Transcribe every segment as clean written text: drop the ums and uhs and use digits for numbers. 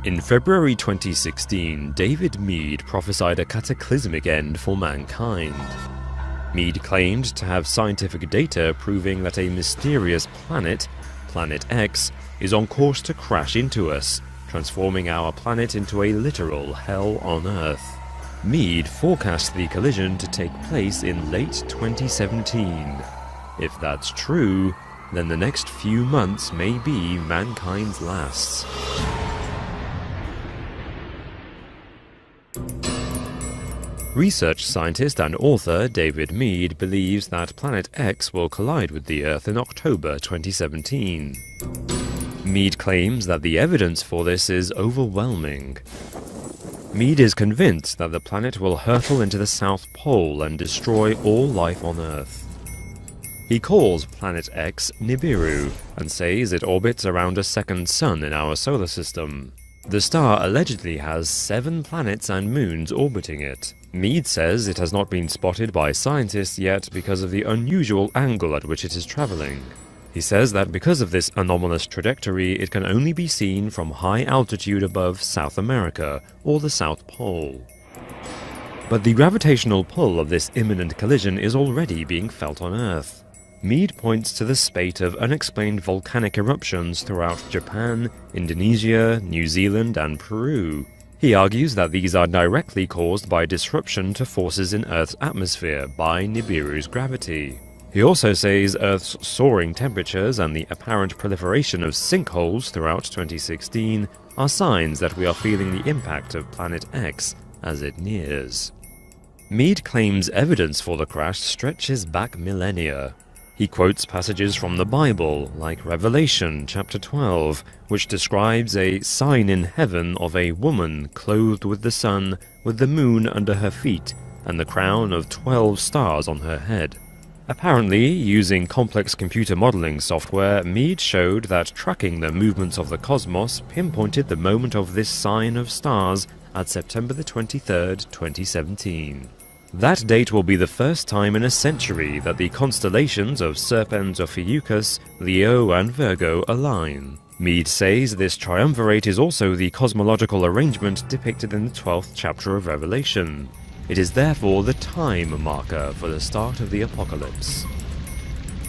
In February 2016, David Meade prophesied a cataclysmic end for mankind. Meade claimed to have scientific data proving that a mysterious planet, Planet X, is on course to crash into us, transforming our planet into a literal hell on Earth. Meade forecast the collision to take place in late 2017. If that's true, then the next few months may be mankind's last. Research scientist and author David Meade believes that Planet X will collide with the Earth in October 2017. Meade claims that the evidence for this is overwhelming. Meade is convinced that the planet will hurtle into the South Pole and destroy all life on Earth. He calls Planet X NIBIRU and says it orbits around a second sun in our solar system. The star allegedly has 7 planets and moons orbiting it. Meade says it has not been spotted by scientists yet because of the unusual angle at which it is traveling. He says that because of this anomalous trajectory, it can only be seen from high altitude above South America or the South Pole. But the gravitational pull of this imminent collision is already being felt on Earth. Meade points to the spate of unexplained volcanic eruptions throughout Japan, Indonesia, New Zealand and Peru. He argues that these are directly caused by disruption to forces in Earth's atmosphere by Nibiru's gravity. He also says Earth's soaring temperatures and the apparent proliferation of sinkholes throughout 2016 are signs that we are feeling the impact of Planet X as it nears. Meade claims evidence for the crash stretches back millennia. He quotes passages from the Bible, like Revelation chapter 12, which describes a sign in heaven of a woman clothed with the sun, with the moon under her feet, and the crown of 12 stars on her head. Apparently, using complex computer modeling software, Meade showed that tracking the movements of the cosmos pinpointed the moment of this sign of stars at September the 23rd, 2017. That date will be the first time in a century that the constellations of Serpens Ophiuchus, Leo and Virgo align. Meade says this triumvirate is also the cosmological arrangement depicted in the 12th chapter of Revelation. It is therefore the time marker for the start of the apocalypse.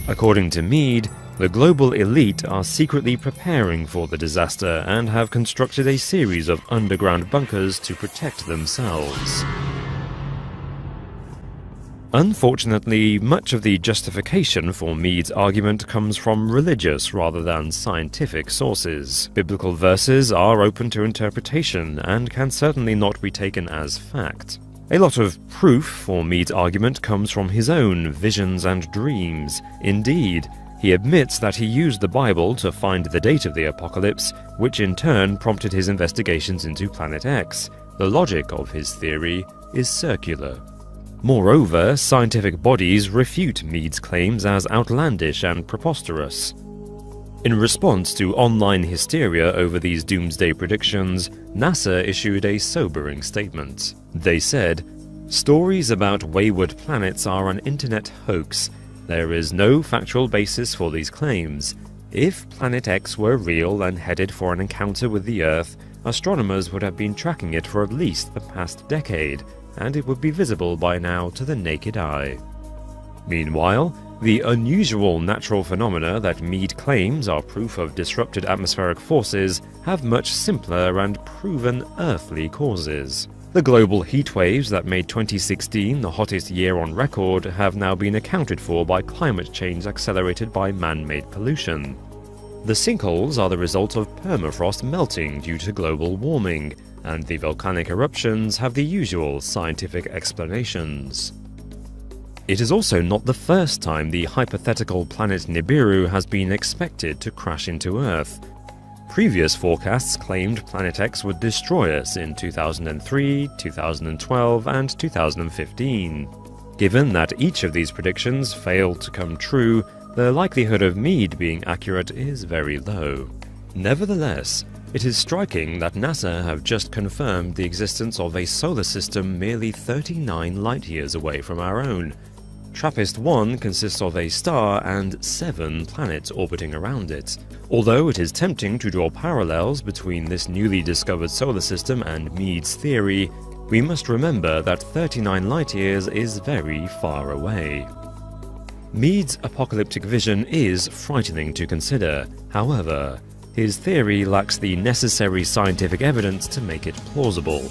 According to Meade, the global elite are secretly preparing for the disaster and have constructed a series of underground bunkers to protect themselves. Unfortunately, much of the justification for Meade's argument comes from religious rather than scientific sources. Biblical verses are open to interpretation and can certainly not be taken as fact. A lot of proof for Meade's argument comes from his own visions and dreams. Indeed, he admits that he used the Bible to find the date of the apocalypse, which in turn prompted his investigations into Planet X. The logic of his theory is circular. Moreover, scientific bodies refute Meade's claims as outlandish and preposterous. In response to online hysteria over these doomsday predictions, NASA issued a sobering statement. They said, "Stories about wayward planets are an internet hoax. There is no factual basis for these claims. If Planet X were real and headed for an encounter with the Earth, astronomers would have been tracking it for at least the past decade, and it would be visible by now to the naked eye." Meanwhile, the unusual natural phenomena that Meade claims are proof of disrupted atmospheric forces have much simpler and proven earthly causes. The global heatwaves that made 2016 the hottest year on record have now been accounted for by climate change accelerated by man-made pollution. The sinkholes are the result of permafrost melting due to global warming, and the volcanic eruptions have the usual scientific explanations. It is also not the first time the hypothetical planet Nibiru has been expected to crash into Earth. Previous forecasts claimed Planet X would destroy us in 2003, 2012, and 2015. Given that each of these predictions failed to come true, the likelihood of Meade being accurate is very low. Nevertheless, it is striking that NASA have just confirmed the existence of a solar system merely 39 light-years away from our own. TRAPPIST-1 consists of a star and 7 planets orbiting around it. Although it is tempting to draw parallels between this newly discovered solar system and Meade's theory, we must remember that 39 light-years is very far away. Meade's apocalyptic vision is frightening to consider. However, his theory lacks the necessary scientific evidence to make it plausible.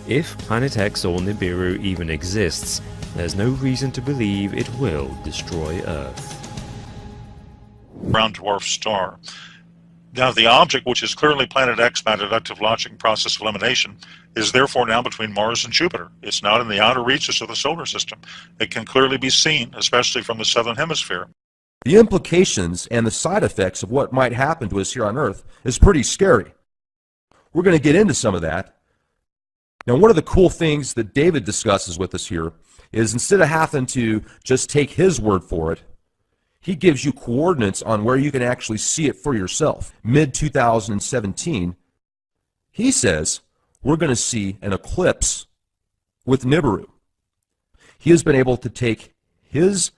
If Planet X or NIBIRU even exists, there's no reason to believe it will destroy Earth. Brown dwarf star. Now, the object, which is clearly Planet X by deductive logic and process of elimination, is therefore now between Mars and Jupiter. It's not in the outer reaches of the solar system. It can clearly be seen, especially from the southern hemisphere. The implications and the side effects of what might happen to us here on Earth is pretty scary. We're going to get into some of that. Now, one of the cool things that David discusses with us here is instead of having to just take his word for it, he gives you coordinates on where you can actually see it for yourself. Mid-2017, he says we're going to see an eclipse with NIBIRU. He has been able to take his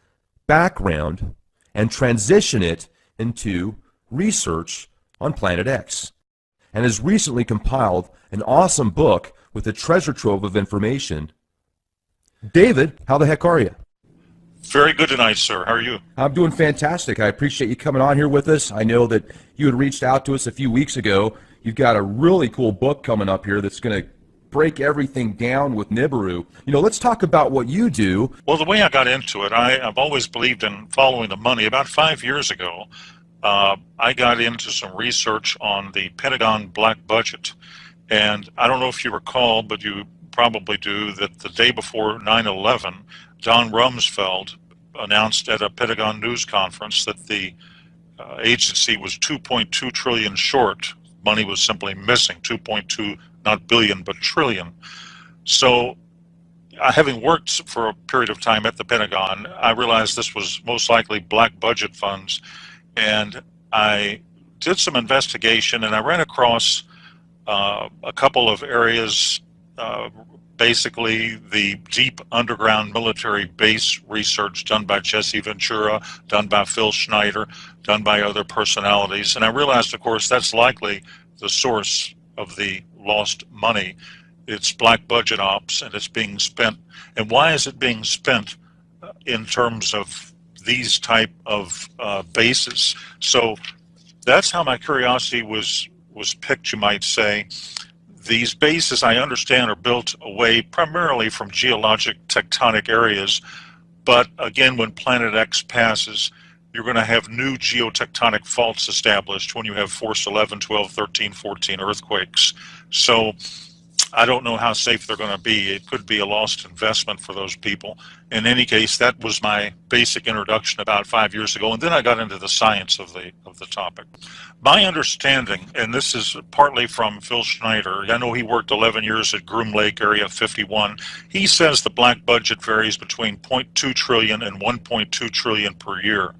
background and transition it into research on Planet X, and has recently compiled an awesome book with a treasure trove of information. David, how the heck are you? Very good tonight, sir. How are you? I'm doing fantastic. I appreciate you coming on here with us. I know that you had reached out to us a few weeks ago. You've got a really cool book coming up here that's going to break everything down with NIBIRU. You know, let's talk about what you do. Well, the way I got into it, I've always believed in following the money. About 5 years ago, I got into some research on the Pentagon black budget. And I don't know if you recall, but you probably do, that the day before 9/11, Don Rumsfeld announced at a Pentagon news conference that the agency was 2.2 trillion short. Money was simply missing, 2.2, not billion, but trillion. So having worked for a period of time at the Pentagon, I realized this was most likely black budget funds. And I did some investigation, and I ran across a couple of areas, basically the deep underground military base research done by Jesse Ventura, done by Phil Schneider, done by other personalities. And I realized, of course, that's likely the source of the lost money. It's black budget ops, and it's being spent. And why is it being spent in terms of these type of bases? So that's how my curiosity was picked, you might say. These bases, I understand, are built away primarily from geologic tectonic areas, but again, when Planet X passes, you're going to have new geotectonic faults established when you have force 11, 12, 13, 14 earthquakes. So I don't know how safe they're going to be. It could be a lost investment for those people. In any case, that was my basic introduction about 5 years ago, and then I got into the science of the topic. My understanding, and this is partly from Phil Schneider, I know he worked 11 years at Groom Lake Area 51. He says the black budget varies between 0.2 trillion and 1.2 trillion per year.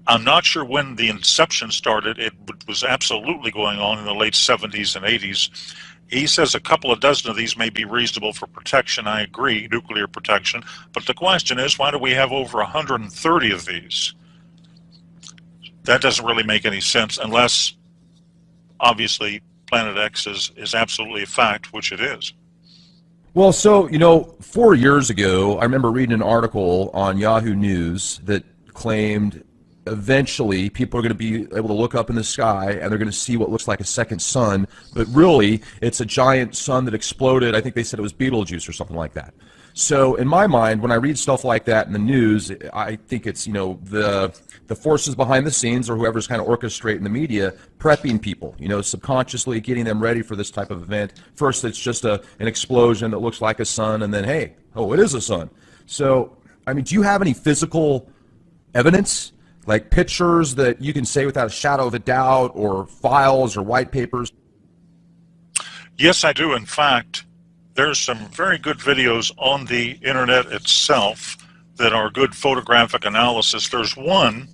I'm not sure when the inception started. It was absolutely going on in the late 70s and 80s. He says a couple of dozen of these may be reasonable for protection. I agree, nuclear protection. But the question is, why do we have over 130 of these? That doesn't really make any sense unless, obviously, Planet X is absolutely a fact, which it is. Well, so, you know, 4 years ago, I remember reading an article on Yahoo News that claimed eventually people are going to be able to look up in the sky and they're going to see what looks like a second sun, but really it's a giant sun that exploded. I think they said it was Betelgeuse or something like that. So in my mind, when I read stuff like that in the news, I think it's, you know, the forces behind the scenes or whoever's kind of orchestrating the media prepping people, you know, subconsciously getting them ready for this type of event. First, it's just an explosion that looks like a sun, and then, hey, oh, it is a sun. So, I mean, do you have any physical evidence, like pictures that you can say without a shadow of a doubt, or files or white papers? Yes, I do. In fact, there's some very good videos on the internet itself that are good photographic analysis. There's one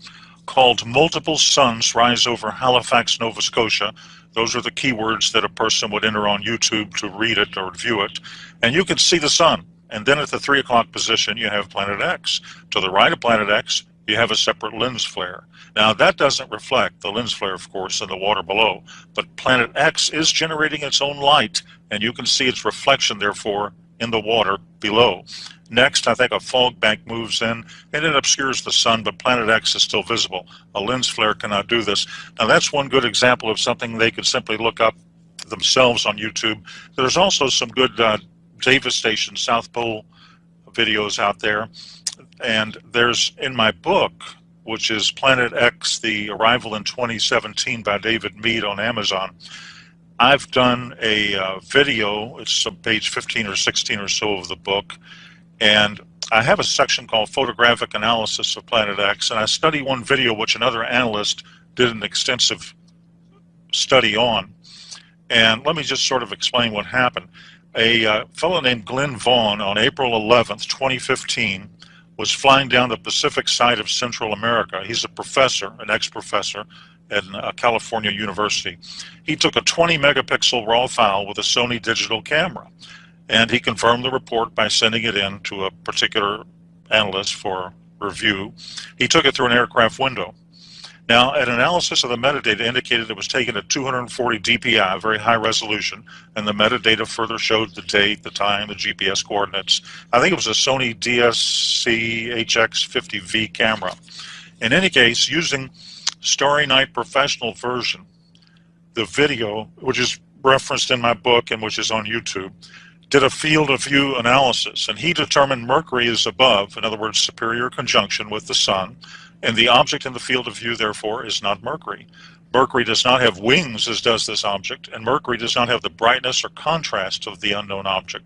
called Multiple Suns Rise Over Halifax, Nova Scotia. Those are the keywords that a person would enter on YouTube to read it or view it. And you can see the sun. And then at the 3 o'clock position, you have Planet X. To the right of Planet X, you have a separate lens flare. Now, that doesn't reflect the lens flare, of course, in the water below, but Planet X is generating its own light, and you can see its reflection, therefore, in the water below. Next, I think a fog bank moves in, and it obscures the sun, but Planet X is still visible. A lens flare cannot do this. Now, that's one good example of something they could simply look up themselves on YouTube. There's also some good Davis Station South Pole videos out there. And there's, in my book, which is Planet X, The Arrival in 2017 by David Mead on Amazon, I've done a video. It's page 15 or 16 or so of the book. And I have a section called Photographic Analysis of Planet X. And I study one video which another analyst did an extensive study on. And let me just sort of explain what happened. A fellow named Glenn Vaughn on April 11th, 2015, was flying down the Pacific side of Central America. He's a professor, an ex-professor at California University. He took a 20 megapixel raw file with a Sony digital camera, and he confirmed the report by sending it in to a particular analyst for review. He took it through an aircraft window. Now, an analysis of the metadata indicated it was taken at 240 dpi, very high resolution, and the metadata further showed the date, the time, the GPS coordinates. I think it was a Sony DSC HX50V camera. In any case, using Starry Night Professional version, the video, which is referenced in my book and which is on YouTube, did a field of view analysis, and he determined Mercury is above, in other words, superior conjunction with the sun, and the object in the field of view, therefore, is not Mercury. Mercury does not have wings, as does this object, and Mercury does not have the brightness or contrast of the unknown object.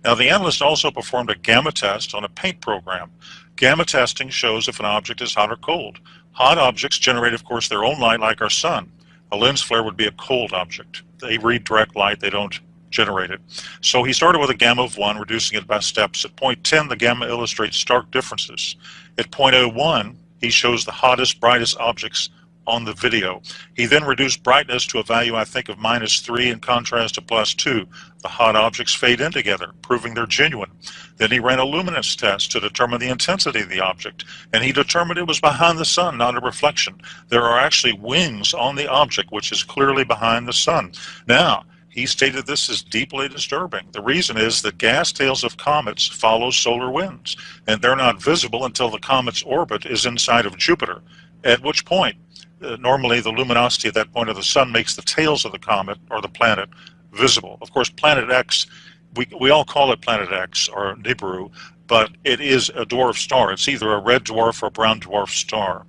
Now, the analyst also performed a gamma test on a paint program. Gamma testing shows if an object is hot or cold. Hot objects generate, of course, their own light like our sun. A lens flare would be a cold object. They read direct light, they don't generate it. So he started with a gamma of 1, reducing it by steps. At point 10, the gamma illustrates stark differences. At point 01, he shows the hottest, brightest objects on the video. He then reduced brightness to a value, I think, of -3 in contrast to +2. The hot objects fade in together, proving they're genuine. Then he ran a luminance test to determine the intensity of the object, and he determined it was behind the sun, not a reflection. There are actually wings on the object, which is clearly behind the sun. Now, he stated this is deeply disturbing. The reason is that gas tails of comets follow solar winds, and they're not visible until the comet's orbit is inside of Jupiter, at which point, normally the luminosity at that point of the sun makes the tails of the comet or the planet visible. Of course, Planet X, we all call it Planet X or NIBIRU, but it is a dwarf star. It's either a red dwarf or a brown dwarf star.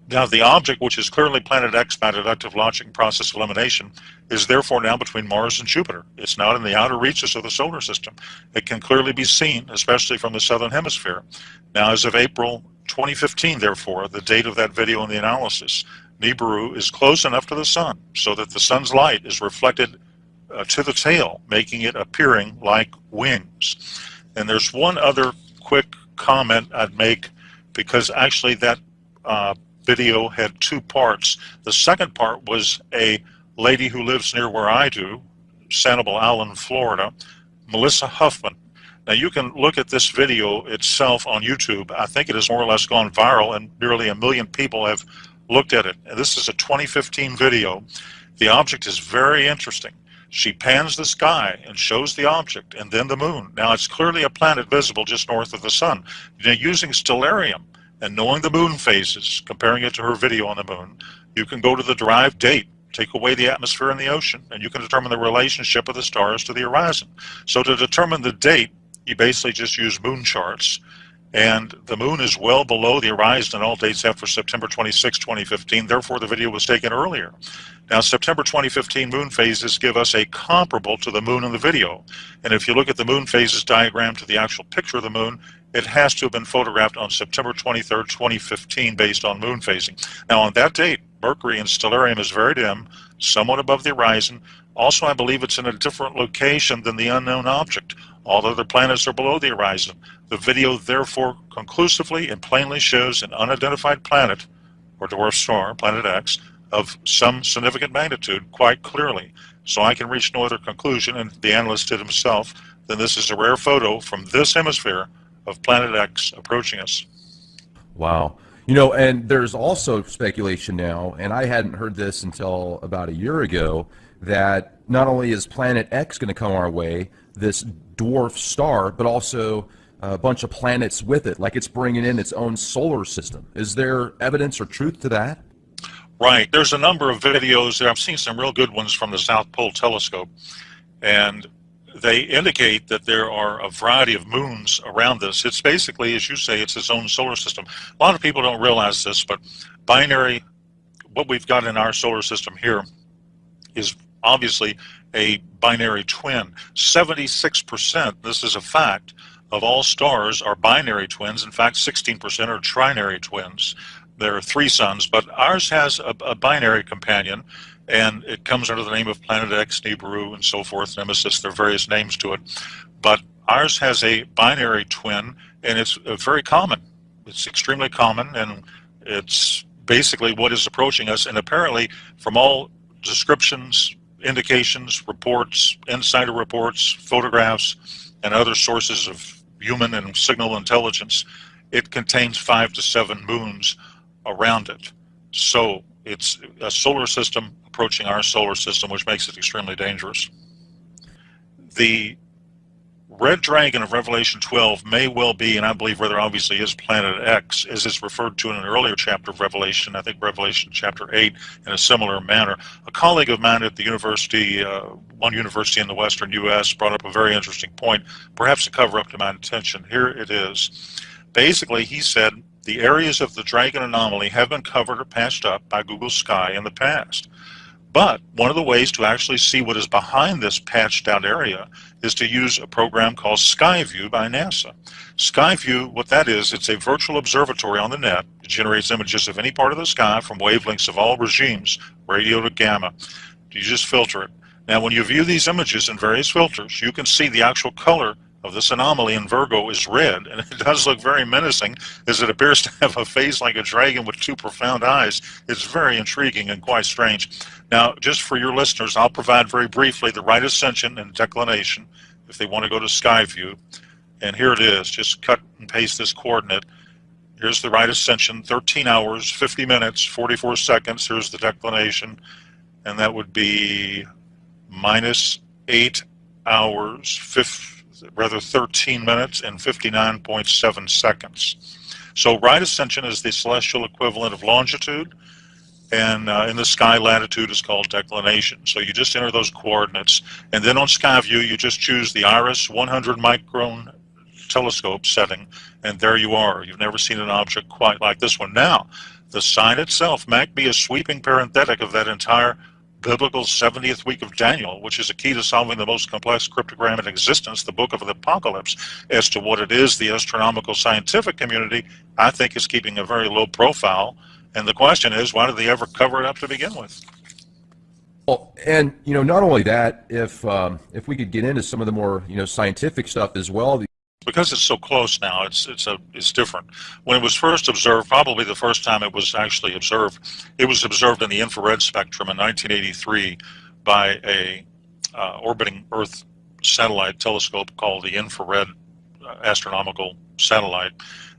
Now, the object, which is clearly Planet X by deductive logic process elimination, is therefore now between Mars and Jupiter. It's not in the outer reaches of the solar system. It can clearly be seen, especially from the southern hemisphere. Now, as of April 2015, therefore, the date of that video and the analysis, NIBIRU is close enough to the sun so that the sun's light is reflected to the tail, making it appearing like wings. And there's one other quick comment I'd make, because actually that video had 2 parts. The second part was a lady who lives near where I do, Sanibel Island, Florida, Melissa Huffman. Now, you can look at this video itself on YouTube. I think it has more or less gone viral, and nearly 1 million people have looked at it. And this is a 2015 video. The object is very interesting. She pans the sky and shows the object and then the moon. Now, it's clearly a planet visible just north of the sun. Using stellarium and knowing the moon phases, comparing it to her video on the moon, you can go to the derived date, take away the atmosphere and the ocean, and you can determine the relationship of the stars to the horizon. So to determine the date, you basically just use moon charts. And the moon is well below the horizon in all dates after September 26, 2015. Therefore, the video was taken earlier. Now, September 2015 moon phases give us a comparable to the moon in the video. And if you look at the moon phases diagram to the actual picture of the moon, it has to have been photographed on September 23, 2015, based on moon phasing. Now, on that date, Mercury in stellarium is very dim, somewhat above the horizon. Also, I believe it's in a different location than the unknown object. All other planets are below the horizon. The video, therefore, conclusively and plainly shows an unidentified planet, or dwarf star, Planet X, of some significant magnitude quite clearly. So I can reach no other conclusion, and the analyst did himself, then this is a rare photo from this hemisphere of Planet X approaching us. Wow. You know, and there's also speculation now, and I hadn't heard this until about a year ago, that not only is Planet X going to come our way, this dwarf star, but also a bunch of planets with it, like it's bringing in its own solar system. Is there evidence or truth to that? Right. There's a number of videos. I've seen some real good ones from the South Pole Telescope, and they indicate that there are a variety of moons around this. It's basically, as you say, it's its own solar system. A lot of people don't realize this, but binary, what we've got in our solar system here is obviously a binary twin. 76%, this is a fact, of all stars are binary twins. In fact, 16% are trinary twins. There are three suns, but ours has a binary companion, and it comes under the name of Planet X, NIBIRU, and so forth, Nemesis. There are various names to it. But ours has a binary twin, and it's very common. It's extremely common, and it's basically what is approaching us. And apparently, from all descriptions, indications, reports, insider reports, photographs, and other sources of human and signal intelligence, it contains 5 to 7 moons around it. So it's a solar system approaching our solar system, which makes it extremely dangerous. The red dragon of Revelation 12 may well be, and I believe rather obviously is, Planet X, as is referred to in an earlier chapter of Revelation, I think Revelation chapter 8, in a similar manner. A colleague of mine at the university, one university in the western U.S., brought up a very interesting point, perhaps to cover up to my attention. Here it is. Basically, he said, the areas of the dragon anomaly have been covered or patched up by Google Sky in the past. But one of the ways to actually see what is behind this patched out area is to use a program called Skyview by NASA. Skyview, what that is, it's a virtual observatory on the net. It generates images of any part of the sky from wavelengths of all regimes, radio to gamma. You just filter it. Now, when you view these images in various filters, you can see the actual color of this anomaly in Virgo is red, and it does look very menacing, as it appears to have a face like a dragon with 2 profound eyes. It's very intriguing and quite strange. Now, just for your listeners, I'll provide very briefly the right ascension and declination if they want to go to Skyview. And here it is. Just cut and paste this coordinate. Here's the right ascension, 13 hours, 50 minutes, 44 seconds. Here's the declination, and that would be minus 8 hours, 13 minutes and 59.7 seconds. So right ascension is the celestial equivalent of longitude, and in the sky latitude is called declination. So you just enter those coordinates, and then on Skyview you just choose the Iris 100 micron telescope setting, and there you are. You've never seen an object quite like this one. Now, the sign itself might be a sweeping parenthetic of that entire biblical 70th week of Daniel, which is a key to solving the most complex cryptogram in existence, the book of the Apocalypse. As to what it is, the astronomical scientific community, I think, is keeping a very low profile. And the question is, why did they ever cover it up to begin with? Well, and not only that, if we could get into some of the more scientific stuff as well. Because it's so close now, it's different. When it was first observed, probably the first time it was actually observed, it was observed in the infrared spectrum in 1983 by a orbiting Earth satellite telescope called the Infrared Astronomical Satellite.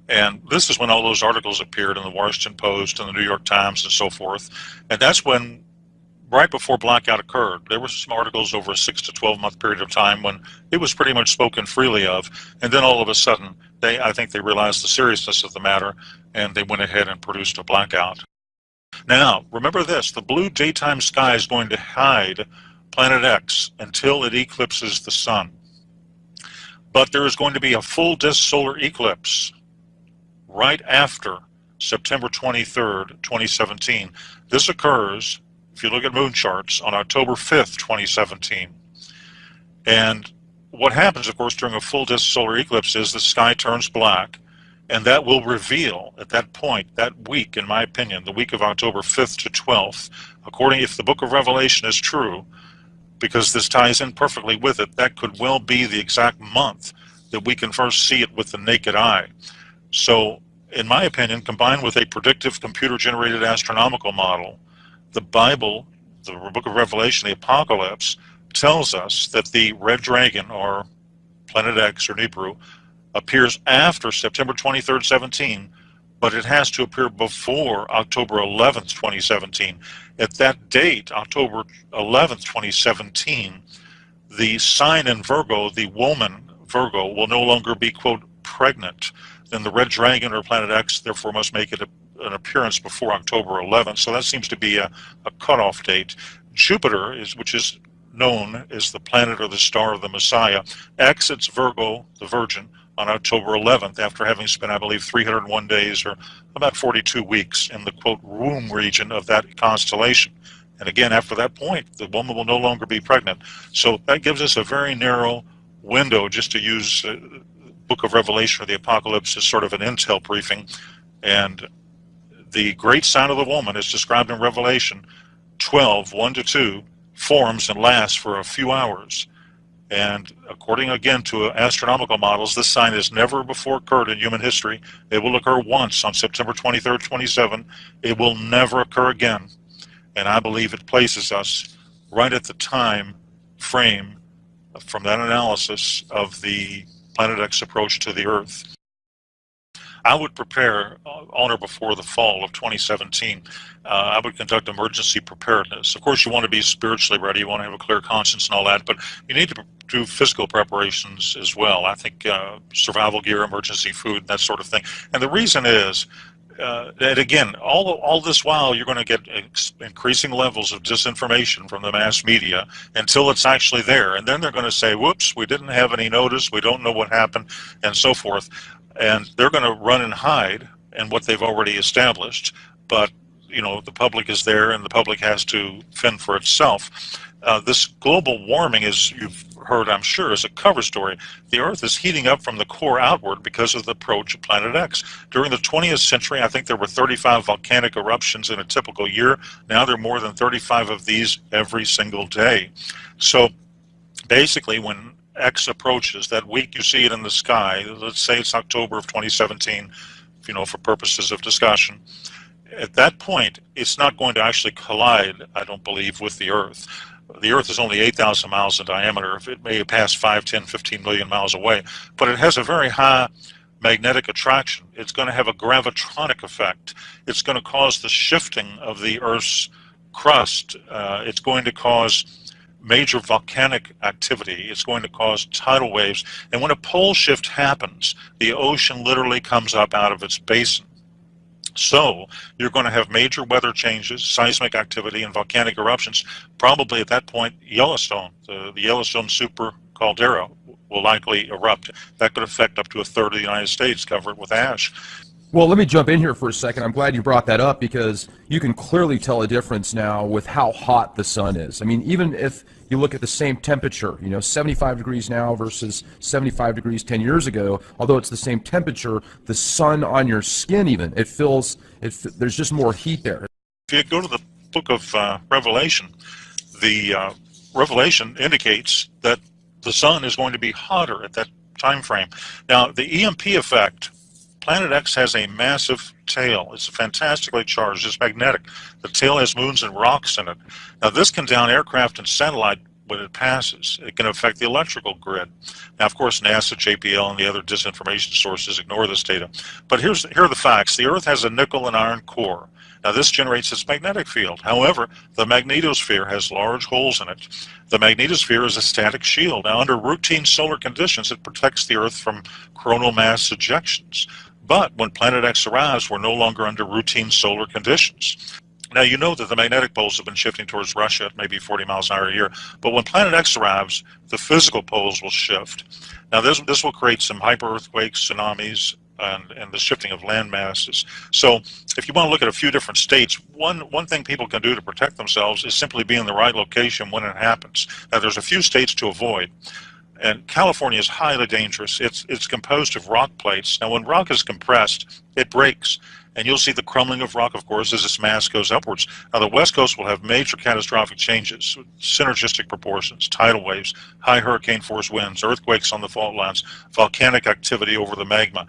And this is when all those articles appeared in the Washington Post and the New York Times and so forth. And that's when, right before blackout occurred, there were some articles over a 6 to 12 month period of time when it was pretty much spoken freely of, and then all of a sudden I think they realized the seriousness of the matter, and they went ahead and produced a blackout. Now remember this, the blue daytime sky is going to hide Planet X until it eclipses the sun, but there is going to be a full disk solar eclipse right after September 23rd, 2017. This occurs, if you look at moon charts, on October 5th, 2017. And what happens, of course, during a full disk solar eclipse is the sky turns black, and that will reveal at that point, that week, in my opinion, the week of October 5th to 12th, if the book of Revelation is true, because this ties in perfectly with it, that could well be the exact month that we can first see it with the naked eye. So, in my opinion, combined with a predictive computer-generated astronomical model, the Bible, the book of Revelation, the Apocalypse, tells us that the red dragon, or Planet X or NIBIRU, appears after September 23rd, 17, but it has to appear before October 11th, 2017. At that date, October 11th, 2017, the sign in Virgo, the woman Virgo, will no longer be, quote, pregnant. Then the red dragon or Planet X therefore must make it an appearance before October 11th. So that seems to be a cutoff date. Jupiter, which is known as the planet or the star of the Messiah, exits Virgo, the Virgin, on October 11th after having spent, I believe, 301 days or about 42 weeks in the, quote, womb region of that constellation. And again, after that point, the woman will no longer be pregnant. So that gives us a very narrow window, just to use Book of Revelation or the Apocalypse as sort of an intel briefing. And the great sign of the woman, is described in Revelation 12, 1-2, forms and lasts for a few hours. And according, again, to astronomical models, this sign has never before occurred in human history. It will occur once on September 23rd, 27. It will never occur again. And I believe it places us right at the time frame from that analysis of the Planet X approach to the Earth. I would prepare on or before the fall of 2017. I would conduct emergency preparedness. Of course, you want to be spiritually ready. You want to have a clear conscience and all that, but you need to do physical preparations as well. I think survival gear, emergency food, that sort of thing. And the reason is that, again, all this while you're going to get increasing levels of disinformation from the mass media until it's actually there. And then they're going to say, whoops, we didn't have any notice, we don't know what happened, and so forth. And they're going to run and hide in what they've already established. But, you know, the public is there and the public has to fend for itself. This global warming, as you've heard, I'm sure, is a cover story. The Earth is heating up from the core outward because of the approach of Planet X. During the 20th century, I think there were 35 volcanic eruptions in a typical year. Now there are more than 35 of these every single day. So basically, when X approaches, that week you see it in the sky, let's say it's October of 2017, you know, for purposes of discussion, at that point, it's not going to actually collide, I don't believe, with the Earth. The Earth is only 8,000 miles in diameter. It may pass 5, 10, 15 million miles away, but it has a very high magnetic attraction. It's going to have a gravitronic effect. It's going to cause the shifting of the Earth's crust. It's going to cause major volcanic activity. It's going to cause tidal waves. And when a pole shift happens, the ocean literally comes up out of its basin. So you're going to have major weather changes, seismic activity, and volcanic eruptions. Probably at that point, Yellowstone, the Yellowstone super caldera, will likely erupt. That could affect up to a third of the United States, cover it with ash. Well, let me jump in here for a second. I'm glad you brought that up, because you can clearly tell a difference now with how hot the sun is. I mean, even if you look at the same temperature, you know, 75 degrees now versus 75 degrees 10 years ago, although it's the same temperature, the sun on your skin even, there's just more heat there. If you go to the book of Revelation, the Revelation indicates that the sun is going to be hotter at that time frame. Now, the EMP effect, Planet X has a massive tail. It's fantastically charged. It's magnetic. The tail has moons and rocks in it. Now, this can down aircraft and satellite when it passes. It can affect the electrical grid. Now, of course, NASA, JPL, and the other disinformation sources ignore this data. But here are the facts. The Earth has a nickel and iron core. Now, this generates its magnetic field. However, the magnetosphere has large holes in it. The magnetosphere is a static shield. Now, under routine solar conditions, it protects the Earth from coronal mass ejections. But when Planet X arrives, we're no longer under routine solar conditions. Now, you know that the magnetic poles have been shifting towards Russia at maybe 40 miles an hour a year. But when Planet X arrives, the physical poles will shift. Now, this will create some hyper-earthquakes, tsunamis, and the shifting of land masses. So if you want to look at a few different states, one thing people can do to protect themselves is simply be in the right location when it happens. Now, there's a few states to avoid. And California is highly dangerous. It's composed of rock plates. Now, when rock is compressed, it breaks. And you'll see the crumbling of rock, of course, as its mass goes upwards. Now, the West Coast will have major catastrophic changes, synergistic proportions, tidal waves, high hurricane-force winds, earthquakes on the fault lines, volcanic activity over the magma.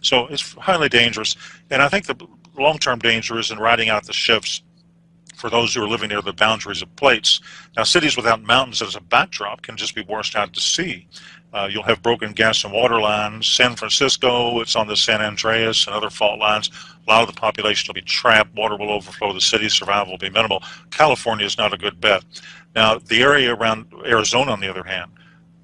So it's highly dangerous. And I think the long-term danger is in riding out the shifts. for those who are living near the boundaries of plates. Now, cities without mountains as a backdrop can just be washed out to sea. You'll have broken gas and water lines. San Francisco, it's on the San Andreas and other fault lines. A lot of the population will be trapped. Water will overflow the city. Survival will be minimal. California is not a good bet. Now, the area around Arizona, on the other hand,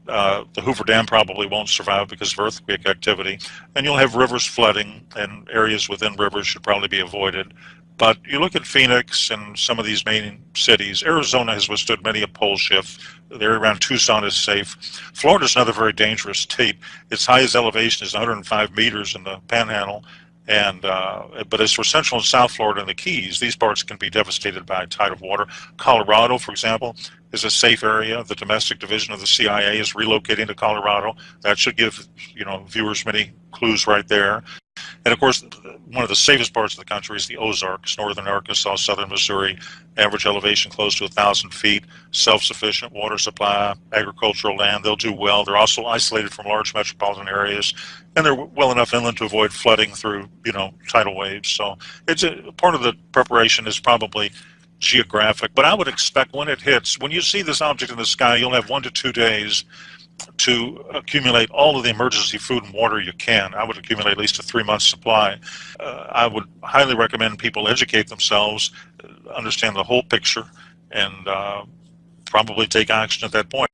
the Hoover Dam probably won't survive because of earthquake activity. And you'll have rivers flooding, and areas within rivers should probably be avoided. But you look at Phoenix and some of these main cities. Arizona has withstood many a pole shift. The area around Tucson is safe. Florida is another very dangerous state. Its highest elevation is 105 meters in the Panhandle. And but as for Central and South Florida and the Keys, these parts can be devastated by tide of water. Colorado, for example, is a safe area. The domestic division of the CIA is relocating to Colorado. That should give viewers many clues right there. And of course, one of the safest parts of the country is the Ozarks, northern Arkansas, southern Missouri, average elevation close to 1,000 feet, self-sufficient water supply, agricultural land. They'll do well. They're also isolated from large metropolitan areas, and they're well enough inland to avoid flooding through, tidal waves. So it's part of the preparation is probably geographic, but I would expect when it hits, when you see this object in the sky, you'll have 1 to 2 days to accumulate all of the emergency food and water you can. I would accumulate at least a 3-month supply. I would highly recommend people educate themselves, understand the whole picture, and probably take action at that point.